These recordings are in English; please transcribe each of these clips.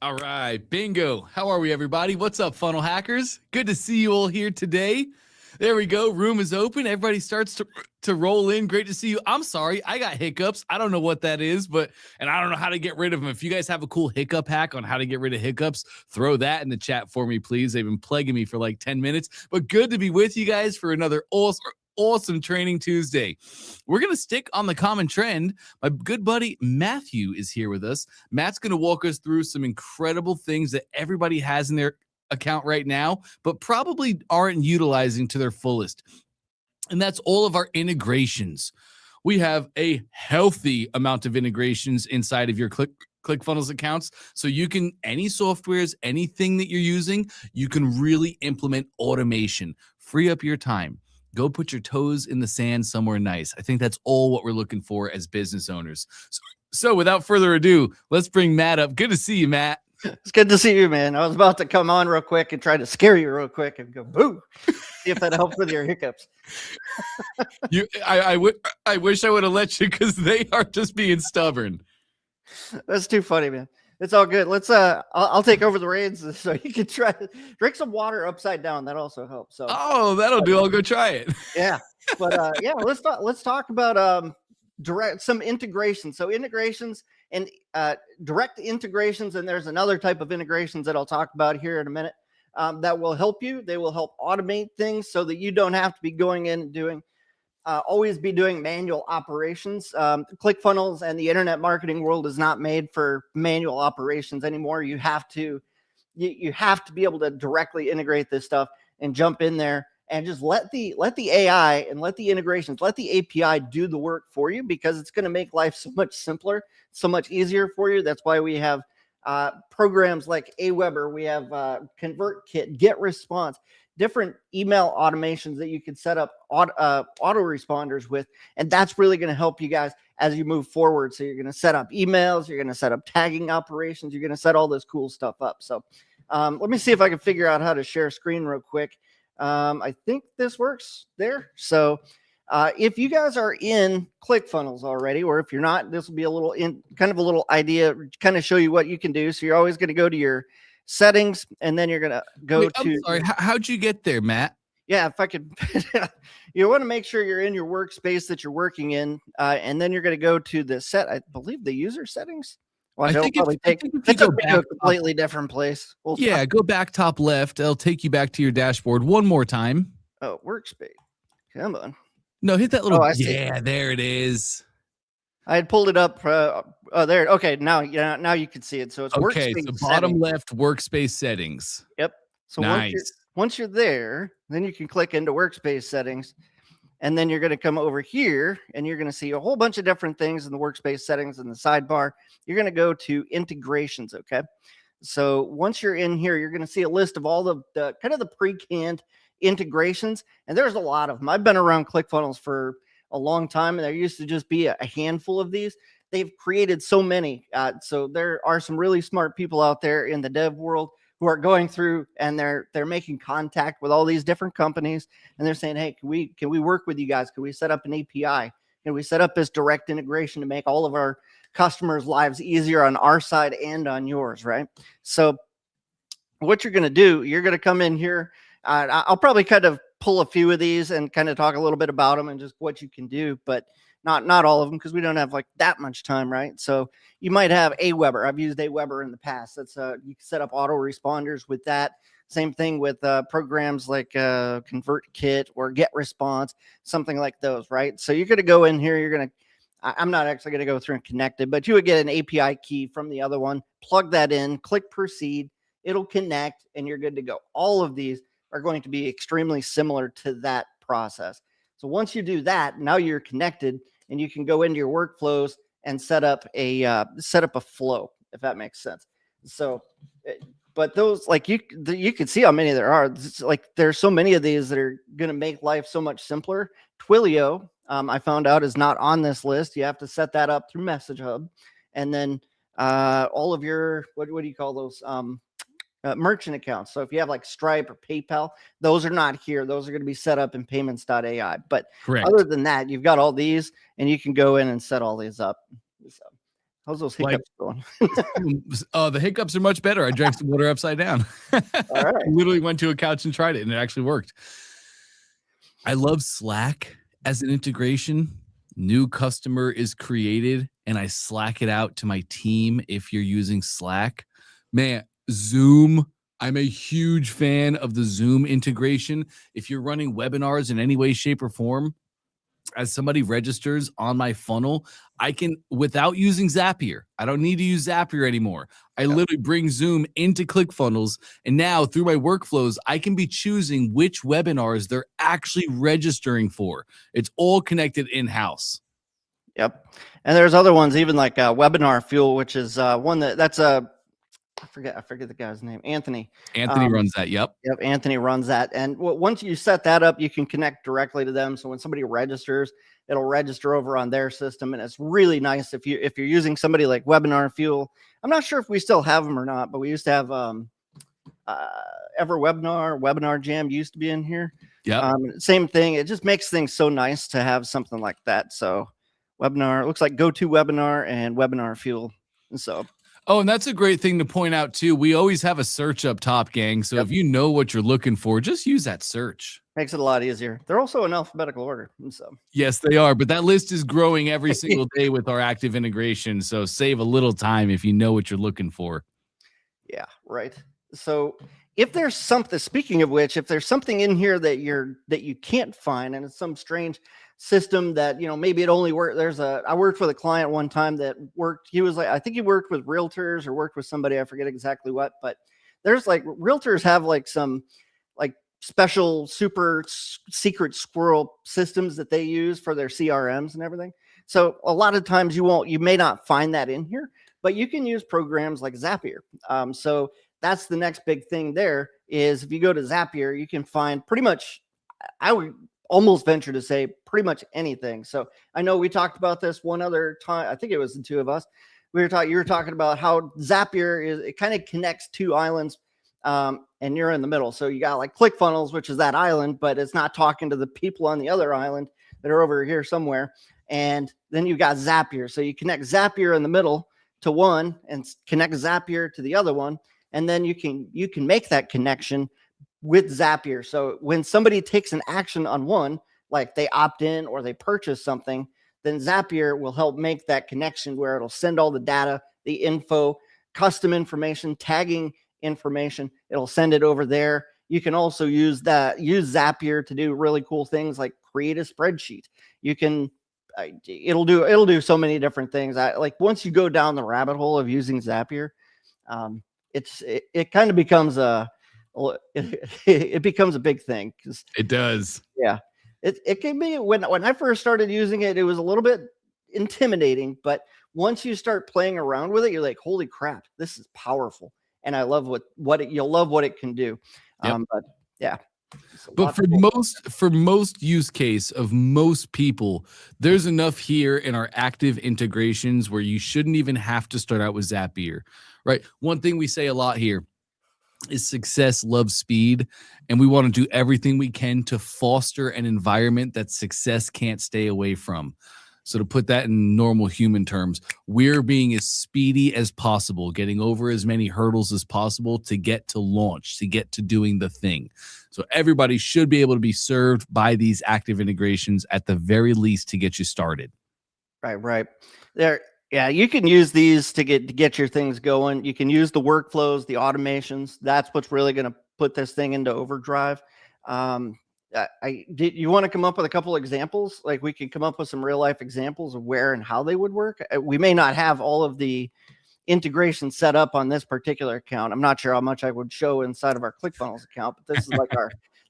All right, bingo. How are we, everybody? What's up, funnel hackers? Good to see you all here today. There we go. Room is open. Everybody starts to roll in. Great to see you. I'm sorry, I got hiccups. I don't know what that is, and I don't know how to get rid of them. If you guys have a cool hiccup hack on how to get rid of hiccups, throw that in the chat for me, please. They've been plaguing me for like 10 minutes, but good to be with you guys for another awesome Training Tuesday. We're going to stick on the common trend. My good buddy Matthew is here with us. Matt's going to walk us through some incredible things that everybody has in their account right now, but probably aren't utilizing to their fullest. And that's all of our integrations. We have a healthy amount of integrations inside of your ClickFunnels accounts. So you can, any softwares, anything that you're using, you can really implement automation, free up your time. Go put your toes in the sand somewhere nice. I think that's all what we're looking for as business owners. So without further ado, let's bring Matt up. Good to see you, Matt. It's good to see you, man. I was about to come on real quick and try to scare you real quick and go, boo, see if that helps with your hiccups. I wish I would have let you, because they are just being stubborn. That's too funny, man. It's all good. Let's I'll take over the reins so you can try to drink some water upside down. That also helps. So that'll do. I'll go try it. Yeah. But yeah, let's talk about some integration. So integrations and direct integrations, and there's another type of integrations that I'll talk about here in a minute that will help you. They will help automate things so that you don't have to be going in and doing always be doing manual operations. ClickFunnels and the internet marketing world is not made for manual operations anymore. You have to be able to directly integrate this stuff and jump in there and just let the AI and let the integrations, let the API do the work for you, because it's going to make life so much simpler, so much easier for you. That's why we have programs like Aweber, we have ConvertKit, GetResponse, different email automations that you can set up autoresponders with. And that's really going to help you guys as you move forward. So you're going to set up emails, you're going to set up tagging operations, you're going to set all this cool stuff up. So let me see if I can figure out how to share screen real quick. I think this works there. So if you guys are in ClickFunnels already, or if you're not, this will be a little kind of a little idea, kind of show you what you can do. So you're always going to go to your settings, and then you're going to go to. I'm sorry, how'd you get there, Matt? Yeah, if I could, you want to make sure you're in your workspace that you're working in, and then you're going to go to the I believe the user settings. Well, I think it's a completely different place. Go back top left. It'll take you back to your dashboard one more time. Oh, workspace. Come on. No, hit that little. Yeah, there it is. I had pulled it up. There. Okay, now you can see it. So it's workspace. So bottom left, workspace settings. Yep. So nice. Once you're there, then you can click into workspace settings, and then you're going to come over here, and you're going to see a whole bunch of different things in the workspace settings in the sidebar. You're going to go to integrations. Okay. So once you're in here, you're going to see a list of all the kind of the pre-canned integrations, and there's a lot of them. I've been around ClickFunnels for a long time, and there used to just be a handful of these. They've created so many. So there are some really smart people out there in the dev world who are going through, and they're making contact with all these different companies, and they're saying, hey, can we work with you guys? Can we set up an API? Can we set up this direct integration to make all of our customers' lives easier on our side and on yours, right? So what you're going to do, you're going to come in here. I'll probably kind of pull a few of these and kind of talk a little bit about them and just what you can do, but not all of them, because we don't have like that much time, right? So you might have Aweber. I've used Aweber in the past. That's you can set up autoresponders with that. Same thing with programs like ConvertKit or GetResponse, something like those, right? So you're going to go in here. I'm not actually going to go through and connect it, but you would get an API key from the other one, plug that in, click proceed, it'll connect, and you're good to go. All of these are going to be extremely similar to that process. So once you do that, now you're connected, and you can go into your workflows and set up a flow, if that makes sense. So, but those, like you can see how many there are. It's like there's so many of these that are going to make life so much simpler. Twilio, I found out, is not on this list. You have to set that up through Message Hub, and then all of your what do you call those? Merchant accounts. So if you have like Stripe or PayPal, those are not here. Those are going to be set up in payments.ai. But Correct. Other than that, you've got all these, and you can go in and set all these up. So How's those Like, hiccups going? the hiccups are much better. I drank some water upside down. All right. Literally went to a couch and tried it, and it actually worked. I love Slack as an integration. New customer is created, and I Slack it out to my team if you're using Slack. Man, Zoom. I'm a huge fan of the Zoom integration. If you're running webinars in any way, shape, or form, as somebody registers on my funnel, I can, without using Zapier, I don't need to use Zapier anymore. I literally bring Zoom into ClickFunnels, and now through my workflows, I can be choosing which webinars they're actually registering for. It's all connected in-house. Yep. And there's other ones, even like Webinar Fuel, which is one that's a, I forget the guy's name. Anthony. Anthony runs that. Yep. Yep. Anthony runs that. And once you set that up, you can connect directly to them. So when somebody registers, it'll register over on their system. And it's really nice if you're using somebody like Webinar Fuel. I'm not sure if we still have them or not, but we used to have Webinar Jam used to be in here. Yeah. Same thing. It just makes things so nice to have something like that. So Webinar, it looks like GoToWebinar and Webinar Fuel. And so. Oh, and that's a great thing to point out too. We always have a search up top, gang. So if you know what you're looking for, just use that search. Makes it a lot easier. They're also in alphabetical order. And so yes, they are. But that list is growing every single day with our active integration. So save a little time if you know what you're looking for. Yeah, right. So if there's something, speaking of which, if there's something in here that you can't find, and it's some strange system that, maybe it only worked. I worked with a client one time that worked. He was like, I think he worked with realtors or worked with somebody. I forget exactly what, but there's like realtors have like some like special super secret squirrel systems that they use for their CRMs and everything. So a lot of times you may not find that in here, but you can use programs like Zapier. So that's the next big thing there is if you go to Zapier, you can find pretty much, I would almost venture to say pretty much anything. So I know we talked about this one other time. I think it was the two of us. You were talking about how Zapier it kind of connects two islands, and you're in the middle. So you got like ClickFunnels, which is that island, but it's not talking to the people on the other island that are over here somewhere. And then you got Zapier. So you connect Zapier in the middle to one and connect Zapier to the other one. And then you can make that connection with Zapier. So when somebody takes an action on one, like they opt in or they purchase something, then Zapier will help make that connection where it'll send all the data, the info, custom information, tagging information. It'll send it over there. You can also use Zapier to do really cool things like create a spreadsheet. You can, it'll do so many different things. Like once you go down the rabbit hole of using Zapier, it kind of becomes it becomes a big thing because it does. Yeah, it can be when I first started using it, it was a little bit intimidating, but once you start playing around with it, you're like, holy crap, this is powerful, and I love you'll love what it can do. Yep. But yeah. But for most use case of most people, there's enough here in our active integrations where you shouldn't even have to start out with Zapier, right? One thing we say a lot here is success loves speed, and we want to do everything we can to foster an environment that success can't stay away from. So to put that in normal human terms, we're being as speedy as possible, getting over as many hurdles as possible to get to launch, to get to doing the thing. So everybody should be able to be served by these active integrations at the very least to get you started. Right. There. Yeah, you can use these to get your things going. You can use the workflows, the automations. That's what's really going to put this thing into overdrive. You want to come up with a couple examples? Like we can come up with some real life examples of where and how they would work. We may not have all of the integration set up on this particular account. I'm not sure how much I would show inside of our ClickFunnels account, but this is like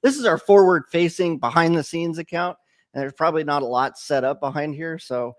this is our forward facing behind the scenes account. And there's probably not a lot set up behind here. So,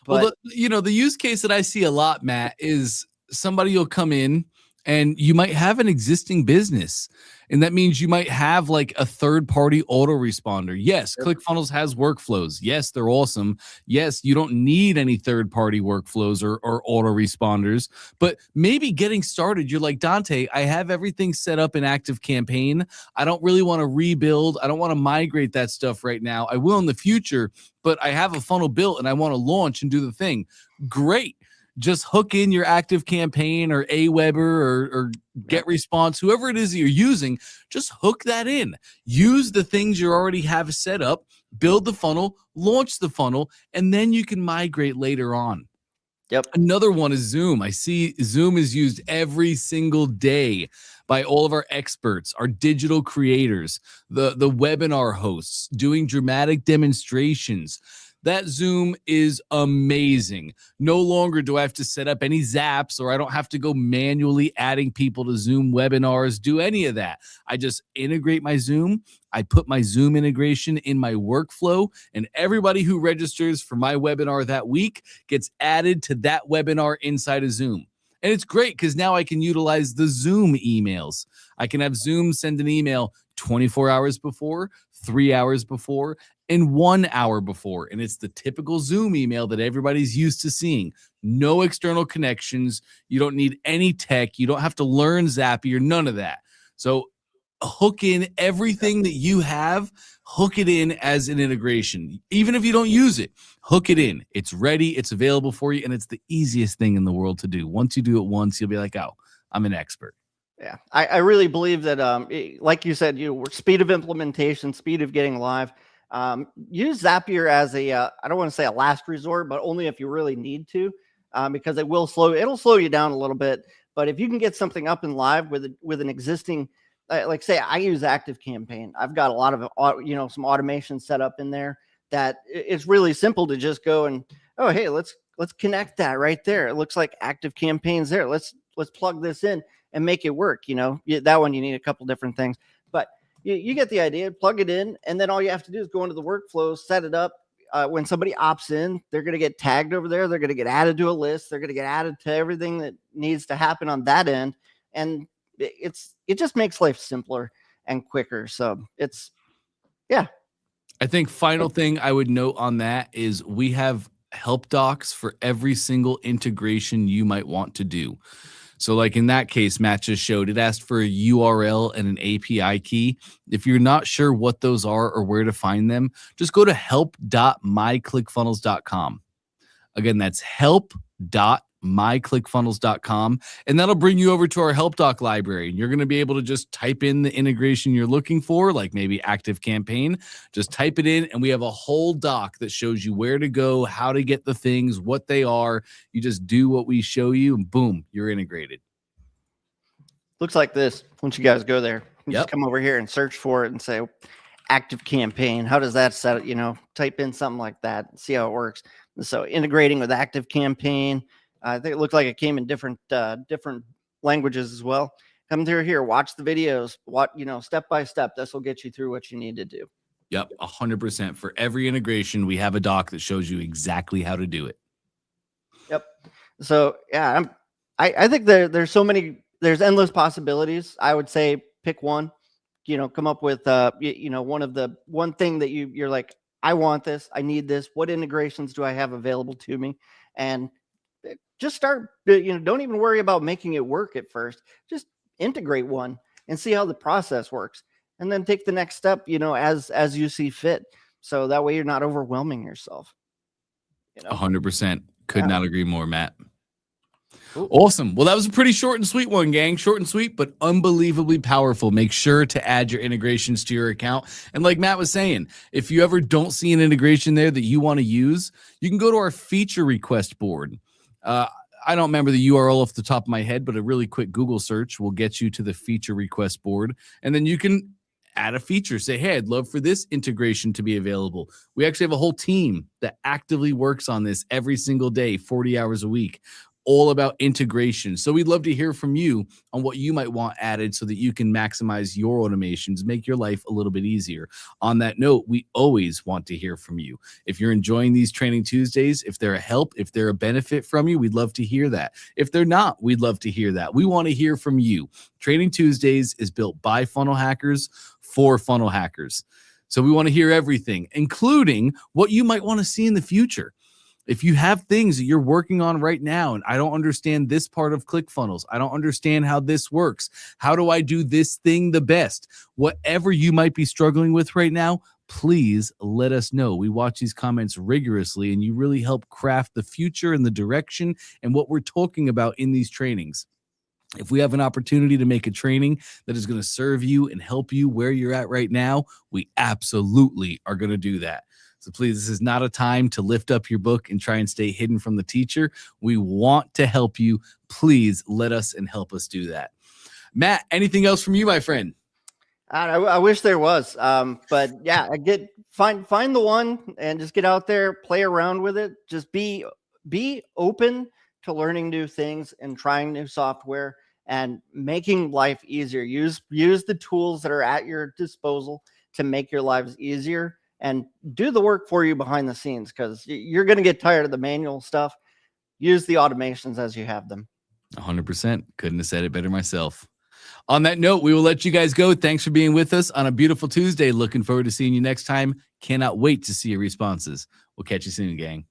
well, the use case that I see a lot, Matt, is somebody will come in and you might have an existing business. And that means you might have like a third-party autoresponder. Yes, ClickFunnels has workflows. Yes, they're awesome. Yes, you don't need any third-party workflows or autoresponders. But maybe getting started, you're like, Dante, I have everything set up in Active Campaign. I don't really want to rebuild. I don't want to migrate that stuff right now. I will in the future, but I have a funnel built and I want to launch and do the thing. Great. just hook in your Active Campaign or Aweber or Get Response, whoever it is that you're using, just hook that in. Use the things you already have set up, build the funnel, launch the funnel, and then you can migrate later on. Yep. Another one is Zoom. I see Zoom is used every single day by all of our experts, our digital creators, the webinar hosts doing dramatic demonstrations. That Zoom is amazing. No longer do I have to set up any zaps, or I don't have to go manually adding people to Zoom webinars, do any of that. I just integrate my Zoom. I put my Zoom integration in my workflow, and everybody who registers for my webinar that week gets added to that webinar inside of Zoom. And it's great because now I can utilize the Zoom emails. I can have Zoom send an email 24 hours before, 3 hours before, and 1 hour before. And it's the typical Zoom email that everybody's used to seeing. No external connections. You don't need any tech. You don't have to learn Zapier, none of that. So hook in everything that you have, hook it in as an integration. Even if you don't use it, hook it in. It's ready, it's available for you, and it's the easiest thing in the world to do. Once you do it once, you'll be like, oh, I'm an expert. Yeah, I really believe that, like you said, speed of implementation, speed of getting live. Use Zapier as I don't want to say a last resort, but only if you really need to, because it'll slow you down a little bit. But if you can get something up and live with an existing, like say I use Active Campaign, I've got a lot of some automation set up in there that it's really simple to just go and, oh hey, let's connect that right there. It looks like Active Campaign's there. Let's plug this in and make it work. That one you need a couple different things, but you get the idea. Plug it in, and then all you have to do is go into the workflow, set it up. When somebody opts in, they're going to get tagged over there. They're going to get added to a list. They're going to get added to everything that needs to happen on that end, and it just makes life simpler and quicker. So yeah. I think final thing I would note on that is we have help docs for every single integration you might want to do. So like in that case, Matt just showed, it asked for a URL and an API key. If you're not sure what those are or where to find them, just go to help.myclickfunnels.com. Again, that's help.myclickfunnels.com, and that'll bring you over to our help doc library. And you're going to be able to just type in the integration you're looking for, like maybe Active Campaign. Just type it in, and we have a whole doc that shows you where to go, how to get the things, what they are. You just do what we show you, and boom, you're integrated. Looks like this. Once you guys go there, just come over here and search for it and say Active Campaign. How does that set it? Type in something like that and see how it works. So integrating with Active Campaign, I think it looked like it came in different languages as well. Come through here, watch the videos, step by step. This will get you through what you need to do. Yep, 100%. For every integration, we have a doc that shows you exactly how to do it. Yep. So yeah, I think there's endless possibilities. I would say pick one. Come up with one thing that you're like, I want this, I need this. What integrations do I have available to me? And just start, don't even worry about making it work at first. Just integrate one and see how the process works. And then take the next step, as you see fit. So that way you're not overwhelming yourself. 100%. Could not agree more, Matt. Ooh. Awesome. Well, that was a pretty short and sweet one, gang. Short and sweet, but unbelievably powerful. Make sure to add your integrations to your account. And like Matt was saying, if you ever don't see an integration there that you want to use, you can go to our feature request board. I don't remember the URL off the top of my head, but a really quick Google search will get you to the feature request board. And then you can add a feature. Say, hey, I'd love for this integration to be available. We actually have a whole team that actively works on this every single day, 40 hours a week. All about integration. So we'd love to hear from you on what you might want added so that you can maximize your automations, make your life a little bit easier. On that note, we always want to hear from you. If you're enjoying these Training Tuesdays, if they're a help, if they're a benefit from you, we'd love to hear that. If they're not, we'd love to hear that. We want to hear from you. Training Tuesdays is built by funnel hackers for funnel hackers. So we want to hear everything, including what you might want to see in the future. If you have things that you're working on right now, and I don't understand this part of ClickFunnels, I don't understand how this works, how do I do this thing the best? Whatever you might be struggling with right now, please let us know. We watch these comments rigorously, and you really help craft the future and the direction and what we're talking about in these trainings. If we have an opportunity to make a training that is going to serve you and help you where you're at right now, we absolutely are going to do that. So please, this is not a time to lift up your book and try and stay hidden from the teacher. We want to help you. Please let us and help us do that. Matt, anything else from you, my friend? I wish there was, but yeah, find the one and just get out there, play around with it. Just be open to learning new things and trying new software and making life easier. Use the tools that are at your disposal to make your lives easier and do the work for you behind the scenes, because you're going to get tired of the manual stuff. Use the automations as you have them. 100%. Couldn't have said it better myself. On that note, we will let you guys go. Thanks for being with us on a beautiful Tuesday. Looking forward to seeing you next time. Cannot wait to see your responses. We'll catch you soon, gang.